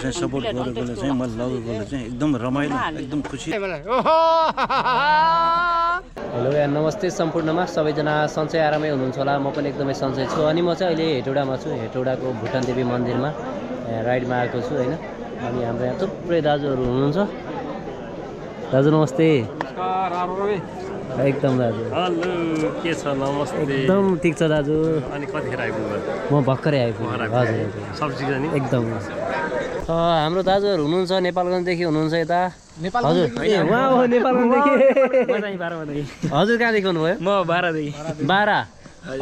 चाहिँ सपोर्ट गरेकोले चाहिँ मैले लगेकोले चाहिँ एकदम रमाइलो एकदम खुसी। हेलो यार, नमस्ते सम्पूर्णमा सबैजना सन्चै आरामै हुनुहुन्छ होला। म पनि एकदमै सन्चै छु। अनि म चाहिँ अहिले हेटौडामा छु। हेटौडाको भुटान देवी मन्दिरमा राइडमा आएको छु होइन। अनि हाम्रो यहाँ थुप्रै दाजुहरू हुनुहुन्छ। दाजु नमस्ते। एकदम दाजु हेलो, के छ? नमस्ते। एकदम ठिक छ दाजु। अनि कतिखेर आइपुग्नु? म भर्खरै आइपुगेँ। हजुर सब्जी नि एकदम। हाम्रो दाजुहरू हुनुहुन्छ नेपालगञ्जदेखि हुनुहुन्छ यता। हजुर उहाँ हो नेपालगञ्जदेखि। हजुर कहाँदेखि हुनुभयो? म 12 देखि। 12।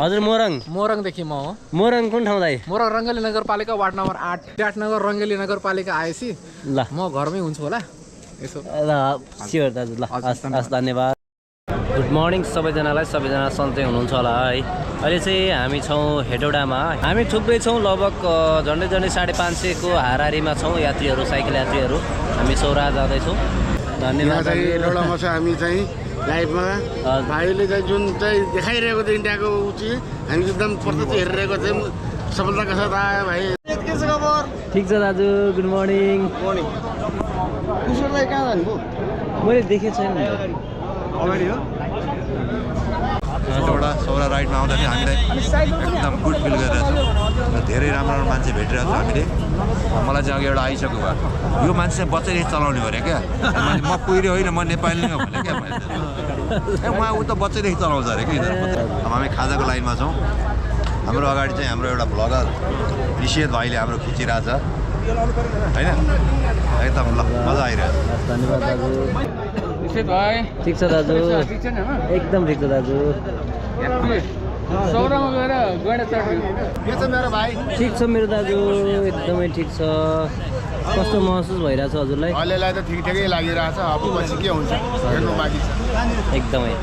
हजुर मोरङदेखि म हो। मोरङ कुन ठाउँ दाइ? मोरङ रङ्गली नगरपालिका वार्ड नम्बर 8 विराटनगर रङ्गली नगरपालिका आएपछि ल म घरमै हुन्छु होला यसो। ल स्योर दाजु। ल हस् धन्यवाद। गुड मर्निङ सबैजनालाई। सबैजना सन्चै हुनुहुन्छ होला है। अहिले चाहिँ हामी छौँ हेटौडामा। हामी थुप्रै छौँ, लगभग झन्डै 550 को हाराहारीमा छौँ यात्रीहरू, साइकल यात्रीहरू। हामी सौरा जाँदैछौँ। धन्यवाद। हेटौडामा छ हामी चाहिँ लाइभमा। भाइले चाहिँ जुन चाहिँ देखाइरहेको थियो इन्डियाको ऊ चाहिँ हामी एकदम प्रत्यक्ष हेरिरहेको थियौँ। सफलताका साथ आयो भाइ। के छ खबर? ठिक छ दाजु, गुड मर्निङ। किशोरलाई कहाँ जानुभयो? मैले देखेको छैन। अगाडि हो हेटौडा सौरा राइडमा आउँदाखेरि हामीलाई एकदम गुड फिल गरिरहेको छौँ। धेरै राम्रो मान्छे भेटिरहेको छौँ हामीले। मलाई चाहिँ अघि एउटा आइसक्यो भयो, यो मान्छे चाहिँ बच्चैले चलाउने हो अरे क्या। म कुहिरे होइन, म नेपाली नै हो भने क्या मैले। उहाँ ऊ त बच्चैदेखि चलाउँछ अरे कि। अब हामी खाजाको लाइनमा छौँ। हाम्रो अगाडि चाहिँ हाम्रो एउटा भ्लगर निषेध भाइले हाम्रो खिचिरहेछ होइन। एकदम ल मजा आइरहेछ। धन्यवाद दाजु। भाइ ठिक छ दाजु, एकदम ठिक छ दाजु। सौरामा गएर गैँडा चढ्नु के छ मेरो भाइ? ठिक छ मेरो दाजु, एकदमै ठिक छ। कस्तो महसुस भइरहेछ हजुरलाई? अहिलेलाई त ठिकै लागिरहेछ। अब पछि के हुन्छ हेर्नु बाँकी छ। एकदमै।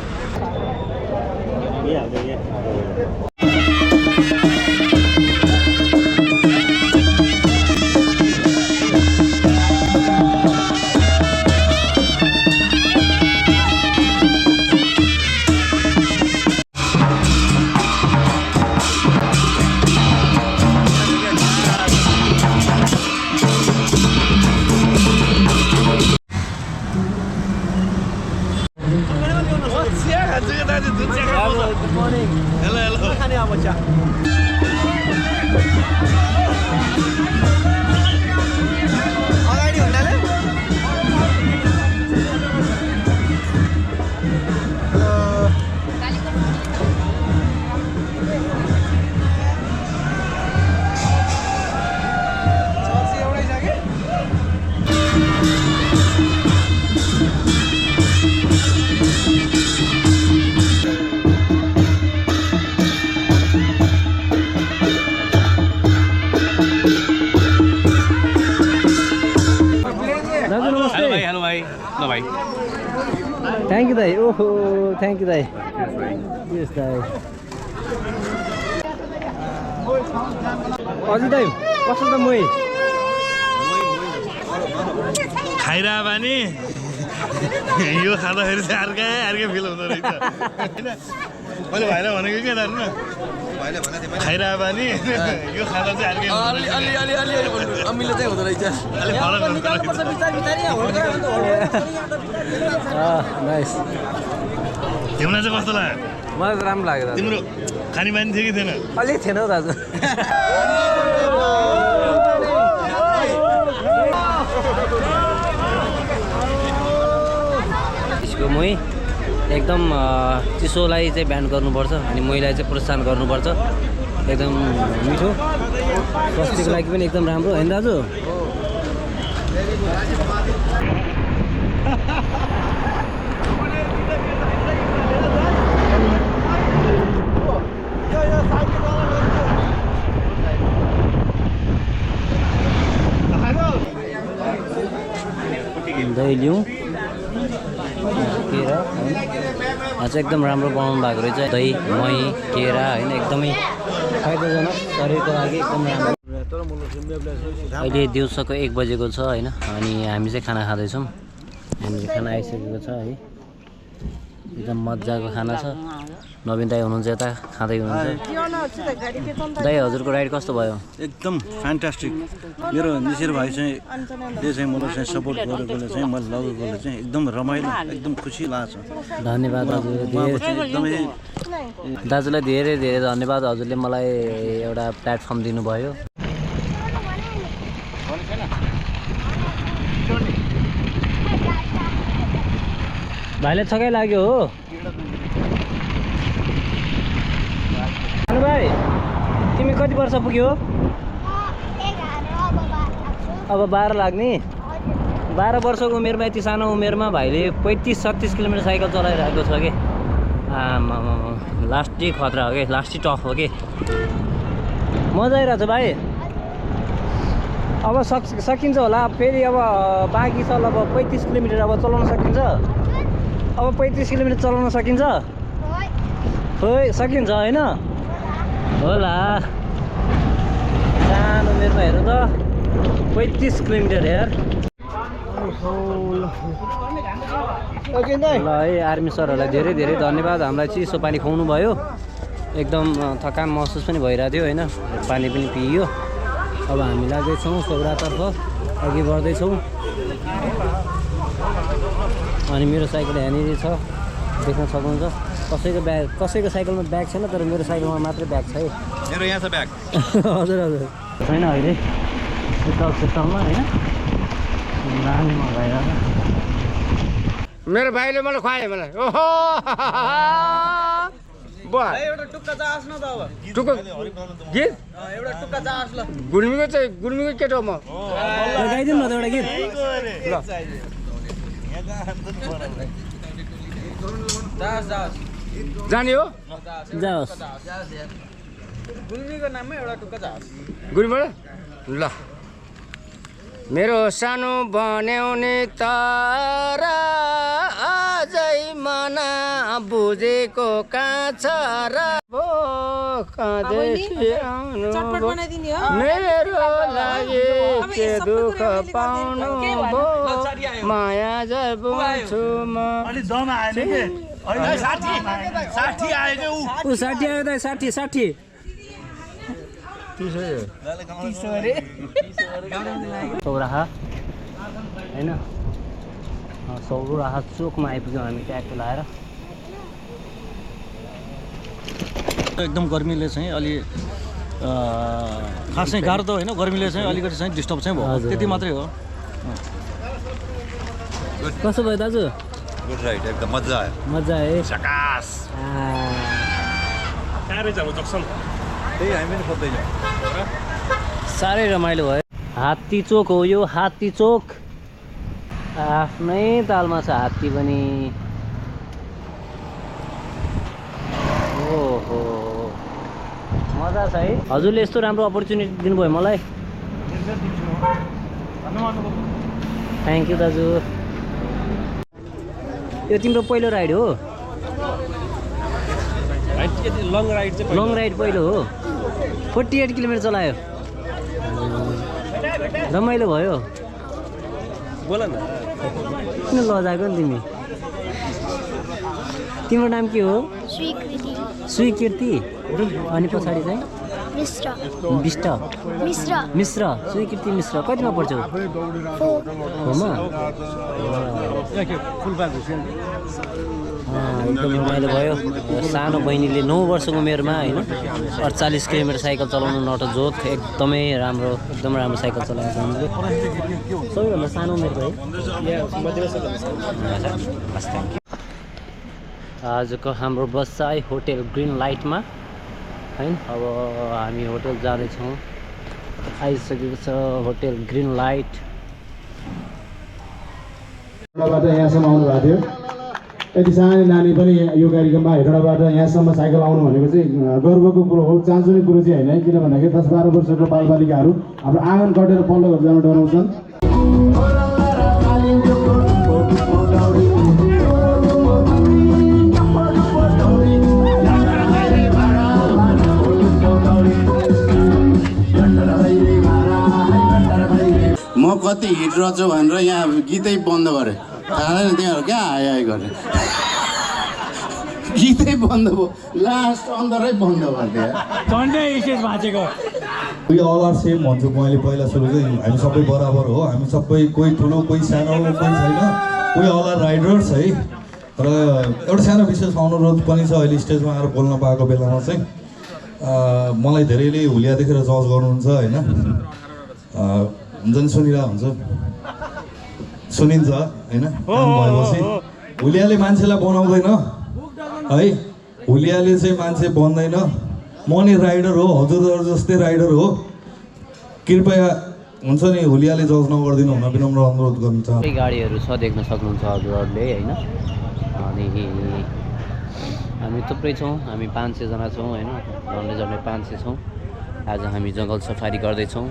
थ्याङ्क यू दाइ। ओहो थ्याङ्क यू दाइ। यस दाइ। हजुर दाइ कस्तो त मै खाइरह भने यो खाँदाखेरि चाहिँ अर्कै फिल हुँदो रहेछ होइन। मैले भाइलाई भनेको के दाजु न, खाइरह भने यो खाँदा चाहिँ अर्कै अमिलो चाहिँ हुँदो रहेछ। नाइस। तिमीलाई चाहिँ कस्तो लाग्यो? मलाई त राम्रो लाग्यो दाजु। तिम्रो खाने बानी थियो कि थिएन? अलिक थिएन हौ दाजु। यसको मै एकदम चिसोलाई चाहिँ ब्यान गर्नुपर्छ अनि मैलाई चाहिँ प्रोत्साहन गर्नुपर्छ। एकदम मिठो, स्वास्थ्यको लागि पनि एकदम राम्रो होइन दाजु? दही लिउँ केरा चाहिँ एकदम राम्रो बनाउनु भएको रहेछ। दही मही केरा होइन एकदमै फाइदाजनक शरीरको लागि एकदम राम्रो। अहिले दिउँसोको 1 बजेको छ होइन। अनि हामी चाहिँ खाना खाँदैछौँ। हामीले खाना आइसकेको छ है। एकदम मजाको खाना छ। नवीन दाई हुनुहुन्छ यता खाँदै हुनुहुन्छ। दाई हजुरको राइड कस्तो भयो? एकदम फ्यान्टास्टिक। मेरो निशिर भाइ चाहिँ चाहिँ मलाई चाहिँ सपोर्ट गरेकोले चाहिँ मैले लगेकोले चाहिँ एकदम रमाइलो एकदम खुसी लाग्छ। धन्यवाद हजुर। एकदमै दाजुलाई धेरै धेरै धन्यवाद, हजुरले मलाई एउटा प्लेटफर्म दिनुभयो। भाइलाई थकाइ लाग्यो हो? भाइ तिमी कति वर्ष पुग्यो? अब 12 लाग्ने। 12 वर्षको उमेरमा यति सानो उमेरमा भाइले 35-36 किलोमिटर साइकल चलाइरहेको छ कि आमा लास्टै खतरा हो कि, लास्टै टफ हो कि। मजा आइरहेछ भाइ। अब सकिन्छ होला फेरि। अब बाँकी छ अब 35 किलोमिटर अब चलाउन सकिन्छ। अब 35 किलोमिटर चलाउन सकिन्छ? खोइ सकिन्छ होइन? होला सानो उमेरमा हेर्नु त 35 किलोमिटर यार। ल है आर्मी सरहरूलाई धेरै धेरै धन्यवाद, हामीलाई चिसो पानी खुवाउनु भयो। एकदम थकान महसुस पनि भइरहेको थियो होइन, पानी पनि पिइयो। अब हामी लाग्दैछौँ सौरातर्फ, अघि बढ्दैछौँ। अनि मेरो साइकल यहाँनिर छ, देख्न सक्नुहुन्छ। कसैको साइकलमा ब्याग छैन, तर मेरो साइकलमा मात्रै ब्याग छ है। मेरो यहाँ छ ब्याग। हजुर हजुर छैन अहिले टक सिस्टममा होइन, दामी मजा आइरहेको। मेरो भाइले मलाई खुवायो मलाई। ओहो एउटा टुक्का जाओस् न त। अब टुक्का गीत एउटा टुक्का जाओस् ल। गुल्मीको केटो म गाइदिनु न त एउटा गीत। जाने हो जाओस्। गुल्मीको नाममा एउटा टुक्का जाओस्। गुल्मीबाट ल। मेरो सानो बनाउने तर अझै मना बुझेको काँच र मेरो लागि के दुःख पाउनु भो माया जबुछु म। 60 आयो के उ 60 आयो त 60 सौराहा होइन, सौराहा चोकमा आइपुग्यौँ हामी ट्याक्को लाएर। एकदम गर्मीले चाहिँ अलि खासै गाह्रो त होइन, गर्मीले चाहिँ अलिकति चाहिँ डिस्टर्ब चाहिँ भयो, त्यति मात्रै हो। कसो भयो दाजु? गुड राइड, एकदम मजा आयो। मजा आयो झकास। साह्रै जानु जक्सन। त्यही हामी पनि खोज्दैछौँ। साह्रै रमाइलो भयो। हात्ती चोक हो यो, हात्ती चोक। आफ्नै तालमा छ हात्ती पनि। ओहो मजा छ है। हजुरले यस्तो राम्रो अपर्च्युनिटी दिनुभयो मलाई, थ्याङ्क यू दाजु। यो तिम्रो पहिलो राइड हो? लङ राइड पहिलो हो। 48 किलोमिटर चलायो, रमाइलो भयो। बोल न किन लजाएको नि तिमी? तिम्रो नाम के हो? स्वीकृति। अनि पछाडि चाहिँ विष्ट मिश्र। स्वीकृति मिश्र। कतिमा पढ्छौ? 4मा। एकदम रमाइलो भयो। सानो बहिनीले 9 वर्षको उमेरमा होइन 48 किलोमिटर साइकल चलाउनु नट जोक। एकदमै राम्रो, एकदम राम्रो साइकल चलाएको छ हामीले। सबैभन्दा सानो उमेरको है। आजको हाम्रो बस चाहिँ होटेल ग्रिन लाइटमा होइन। अब हामी होटेल जाँदैछौँ, आइसकेको छ होटेल ग्रिन लाइट। यहाँसम्म आउनु भएको थियो। यति सानो नानी पनि यो कार्यक्रममा हेटौँडाबाट यहाँसम्म साइकल आउनु भनेको चाहिँ गर्वको कुरो हो, चान्सुने कुरो चाहिँ होइन। किन भन्दाखेरि 10-12 वर्षको बालबालिकाहरू हाम्रो आँगन कटेर पल्लो घर जान डराउँछन्। म कति हिट रहेछु भनेर यहाँ गीतै बन्द गरेँ। थाहा छैन तिमीहरू क्या आयो गरेर। गीतै बन्द भयो लास्ट अन्तरै बन्द भयो झन्डै स्टेज भाँचेको वी अल आर सेम भन्छु मैले पहिला सुरु चाहिँ हामी सबै बराबर हो हामी सबै कोही ठुलो कोही सानो कोही छैन वी अल आर राइडर्स है र एउटा सानो विशेष अनुरोध पनि छ अहिले स्टेजमा आएर बोल्न पाएको बेलामा चाहिँ मलाई धेरैले हुलिया देखेर जज गर्नुहुन्छ होइन हुन्छ नि सुनिरहेको हुन्छ सुनिन्छ होइन भएपछि हुलियाले मान्छेलाई बनाउँदैन है हुलियाले चाहिँ मान्छे बन्दैन म नि राइडर हो हजुरहरू जस्तै राइडर हो कृपया हुन्छ नि हुलियाले जज नगरिदिनु हुन विनम्र अनुरोध गर्न चाहन्छु गाडीहरू छ देख्न सक्नुहुन्छ हजुरहरूले होइन अनि हामी थुप्रै छौँ हामी 500 जना छौँ होइन झन्डै 500 छौँ आज हामी जङ्गल सफारी गर्दैछौँ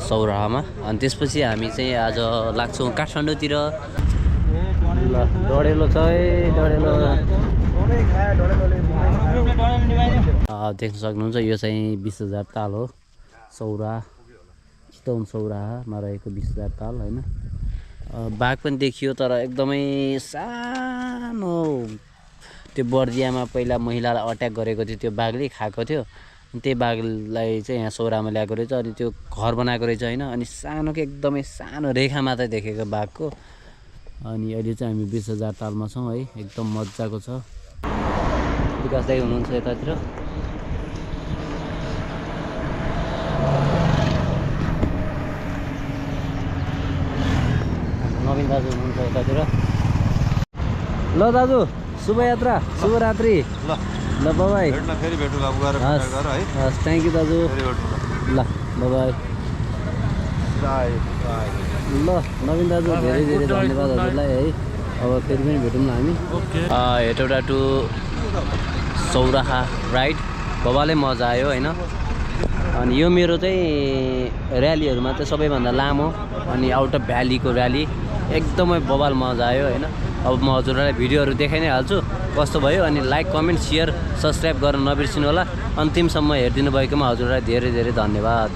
सौराहामा अनि त्यसपछि हामी चाहिँ आज लाग्छौँ काठमाडौँतिर ल डढेलो छ है डढेलो देख्न सक्नुहुन्छ यो चाहिँ 20,000 ताल हो सौरा चितवन सौराहामा रहेको 20,000 ताल होइन बाघ पनि देखियो तर एकदमै सानो त्यो बर्दियामा पहिला महिलालाई अट्याक गरेको थियो त्यो बाघले खाएको थियो त्यही बाघलाई चाहिँ यहाँ सौरामा ल्याएको रहेछ अनि त्यो घर बनाएको रहेछ होइन अनि सानो कि एकदमै सानो रेखा मात्रै देखेको बाघको अनि अहिले चाहिँ हामी 20,000 तालमा छौँ है एकदम मजाको छ विकास दाइ हुनुहुन्छ यतातिर नवीन दाजु हुनुहुन्छ यतातिर ल दाजु शुभयात्रा शुभरात्रि ल बाबाई फेरि भेटौँ हस् थ्याङ्क यू दाजु ल बाबाई ल नवीन दाजु धेरै धेरै धन्यवाद हजुरलाई है अब फेरि पनि भेटौँ न हामी हेटौडा टु सौराहा राइड बबालै मजा आयो होइन अनि यो मेरो चाहिँ र्यालीहरूमा चाहिँ सबैभन्दा लामो अनि आउट अफ भ्यालीको र्याली एकदमै बबाल मजा आयो होइन अब म हजुरहरूलाई भिडियोहरू देखाइ नै हाल्छु कस्तो भयो अनि लाइक कमेन्ट सेयर सब्सक्राइब गर्न नबिर्सिनु होला अन्तिमसम्म हेरिदिनु भएकोमा हजुरलाई धेरै धेरै धन्यवाद।